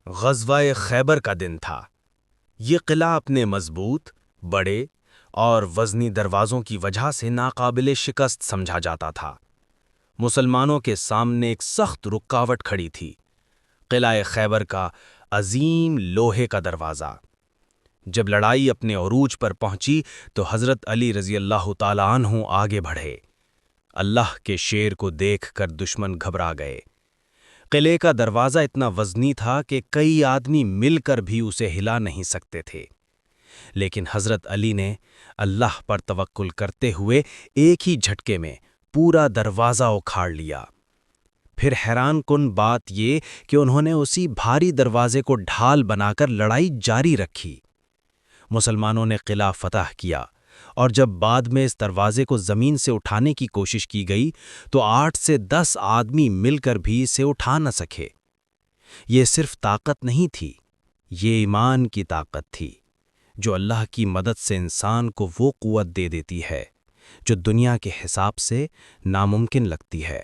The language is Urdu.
غزوہ خیبر کا دن تھا۔ یہ قلعہ اپنے مضبوط، بڑے اور وزنی دروازوں کی وجہ سے ناقابل شکست سمجھا جاتا تھا۔ مسلمانوں کے سامنے ایک سخت رکاوٹ کھڑی تھی، قلعہ خیبر کا عظیم لوہے کا دروازہ۔ جب لڑائی اپنے عروج پر پہنچی تو حضرت علی رضی اللہ تعالیٰ عنہ آگے بڑھے۔ اللہ کے شیر کو دیکھ کر دشمن گھبرا گئے۔ قلعے کا دروازہ اتنا وزنی تھا کہ کئی آدمی مل کر بھی اسے ہلا نہیں سکتے تھے، لیکن حضرت علی نے اللہ پر توکل کرتے ہوئے ایک ہی جھٹکے میں پورا دروازہ اکھاڑ لیا۔ پھر حیران کن بات یہ کہ انہوں نے اسی بھاری دروازے کو ڈھال بنا کر لڑائی جاری رکھی۔ مسلمانوں نے قلعہ فتح کیا، اور جب بعد میں اس دروازے کو زمین سے اٹھانے کی کوشش کی گئی تو 8 سے 10 آدمی مل کر بھی اسے اٹھا نہ سکے۔ یہ صرف طاقت نہیں تھی، یہ ایمان کی طاقت تھی، جو اللہ کی مدد سے انسان کو وہ قوت دے دیتی ہے جو دنیا کے حساب سے ناممکن لگتی ہے۔